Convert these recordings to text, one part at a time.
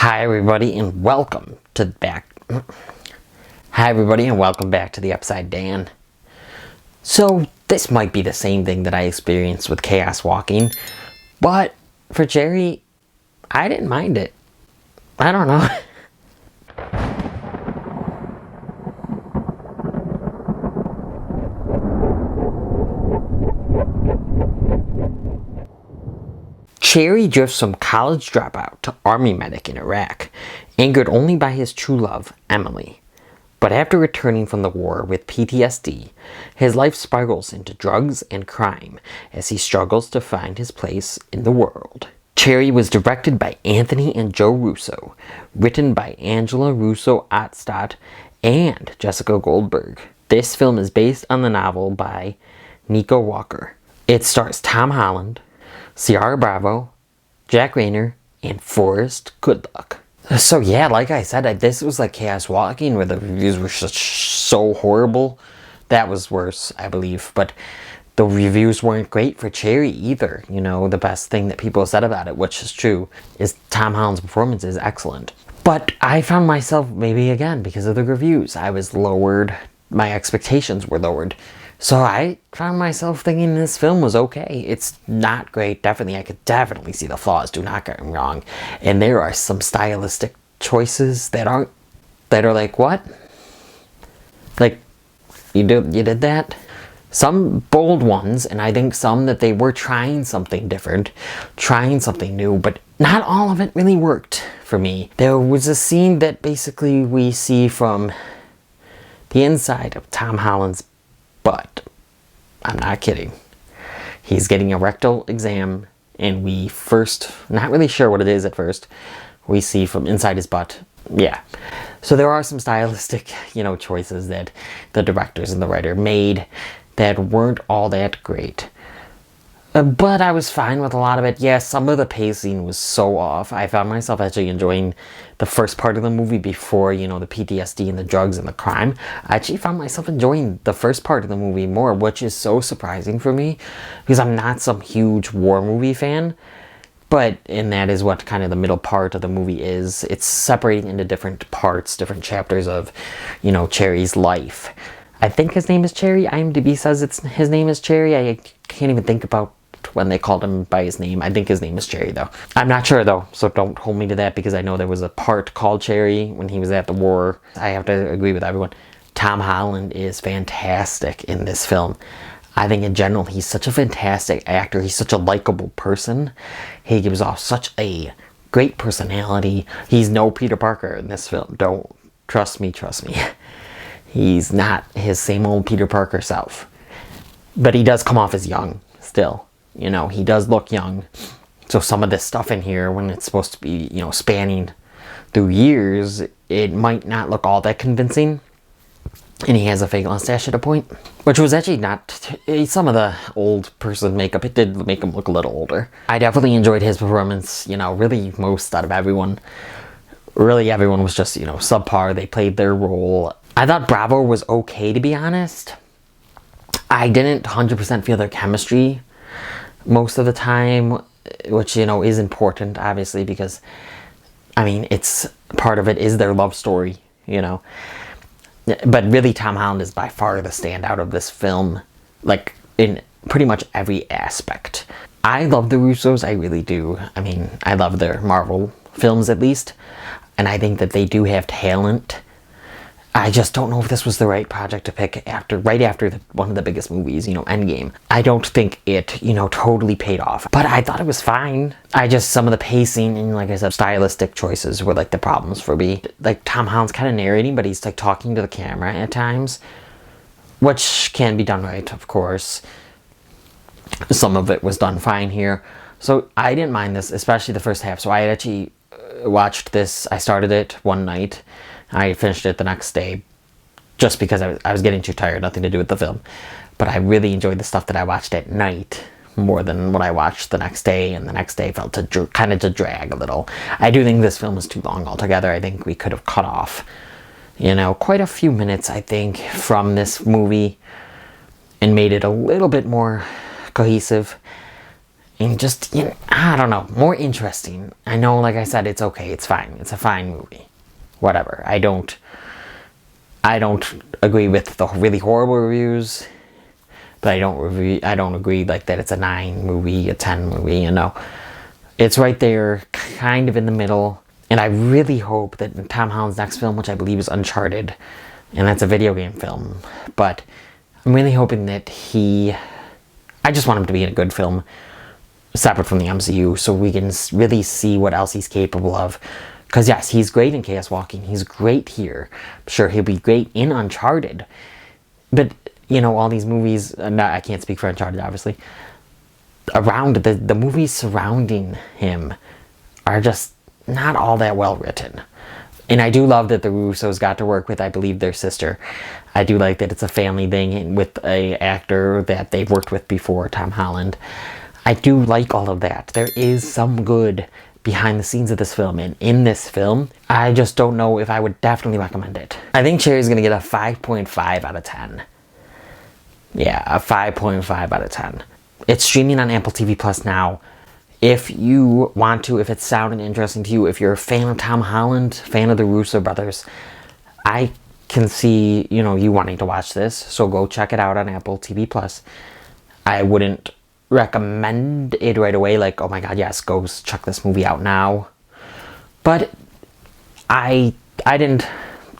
Hi everybody and welcome to the Upside Dan. So this might be the same thing that I experienced with Chaos Walking, but for Jerry, I didn't mind it. I don't know. Cherry drifts from college dropout to army medic in Iraq, angered only by his true love, Emily. But after returning from the war with PTSD, his life spirals into drugs and crime as he struggles to find his place in the world. Cherry was directed by Anthony and Joe Russo, written by Angela Russo-Otstot and Jessica Goldberg. This film is based on the novel by Nico Walker. It stars Tom Holland, Ciara Bravo, Jack Reynor, and Forrest Goodluck. So yeah, like I said, this was like Chaos Walking, where the reviews were so horrible. That was worse, I believe. But the reviews weren't great for Cherry either. You know, the best thing that people said about it, which is true, is Tom Holland's performance is excellent. But I found myself, maybe again, because of the reviews, I was lowered. My expectations were lowered. So I found myself thinking this film was okay. It's not great, definitely. I could definitely see the flaws, do not get me wrong. And there are some stylistic choices that are like, what? Like, you did that? Some bold ones, and I think some that they were trying something different, trying something new, but not all of it really worked for me. There was a scene that basically we see from the inside of Tom Holland's butt. I'm not kidding. He's getting a rectal exam, and we first, not really sure what it is at first, we see from inside his butt. Yeah. So there are some stylistic, choices that the directors and the writer made that weren't all that great. But I was fine with a lot of it. Yeah, some of the pacing was so off. I found myself actually enjoying the first part of the movie before, the PTSD and the drugs and the crime. I actually found myself enjoying the first part of the movie more, which is so surprising for me because I'm not some huge war movie fan. And that is what kind of the middle part of the movie is. It's separating into different parts, different chapters of, Cherry's life. I think his name is Cherry. IMDb says his name is Cherry. I can't even think about when they called him by his name. I think his name is Cherry, though. I'm not sure, though, so don't hold me to that, because I know there was a part called Cherry when he was at the war. I have to agree with everyone. Tom Holland is fantastic in this film. I think in general, he's such a fantastic actor. He's such a likable person. He gives off such a great personality. He's no Peter Parker in this film. Trust me. He's not his same old Peter Parker self. But he does come off as young still. He does look young. So some of this stuff in here, when it's supposed to be, spanning through years, it might not look all that convincing. And he has a fake mustache at a point, which was actually not some of the old person makeup. It did make him look a little older. I definitely enjoyed his performance, really most out of everyone. Really, everyone was just, subpar. They played their role. I thought Bravo was okay, to be honest. I didn't 100% feel their chemistry most of the time, which, is important, obviously, because, it's part of it is their love story, But really, Tom Holland is by far the standout of this film, like, in pretty much every aspect. I love the Russos, I really do. I love their Marvel films, at least, and I think that they do have talent. I just don't know if this was the right project to pick right after one of the biggest movies, Endgame. I don't think it, totally paid off. But I thought it was fine. Some of the pacing and, like I said, stylistic choices were, like, the problems for me. Like, Tom Holland's kind of narrating, but he's, like, talking to the camera at times, which can be done right, of course. Some of it was done fine here. So I didn't mind this, especially the first half. So I had actually watched this. I started it one night. I finished it the next day just because I was getting too tired, nothing to do with the film. But I really enjoyed the stuff that I watched at night more than what I watched the next day, and the next day felt kind of to drag a little. I do think this film is too long altogether. I think we could have cut off, quite a few minutes, I think, from this movie and made it a little bit more cohesive. and just, you know, I don't know, more interesting. I know, like I said, it's okay, it's fine, it's a fine movie, whatever. I don't agree with the really horrible reviews, but I don't agree like that it's a 9 movie, a 10 movie, you know. It's right there, kind of in the middle, and I really hope that in Tom Holland's next film, which I believe is Uncharted, and that's a video game film, but I'm really hoping that I just want him to be in a good film, separate from the MCU, so we can really see what else he's capable of. Because yes, he's great in Chaos Walking, he's great here. I'm sure he'll be great in Uncharted. But, you know, all these movies, I can't speak for Uncharted, obviously, around, the movies surrounding him are just not all that well written. And I do love that the Russos got to work with, I believe, their sister. I do like that it's a family thing with a actor that they've worked with before, Tom Holland. I do like all of that. There is some good behind the scenes of this film, and in this film, I just don't know if I would definitely recommend it. I think Cherry's gonna get a 5.5 out of 10. Yeah, a 5.5 out of 10. It's streaming on Apple TV Plus now. If you want to, if it's sounding interesting to you, if you're a fan of Tom Holland, fan of the Russo brothers, I can see, you know, you wanting to watch this, so go check it out on Apple TV Plus. I wouldn't recommend it right away, like, oh my god, yes, go check this movie out now. But I didn't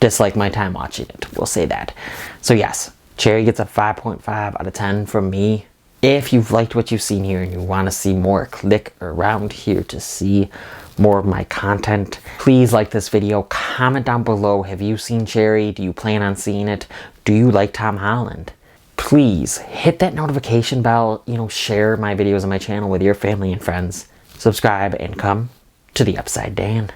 dislike my time watching it, we'll say that. So yes, Cherry gets a 5.5 out of 10 from me. If you've liked what you've seen here and you want to see more, click around here to see more of my content. Please like this video, comment down below, have you seen Cherry? Do you plan on seeing it? Do you like Tom Holland? Please hit that notification bell, you know, share my videos on my channel with your family and friends. Subscribe and come to the Upside Dan.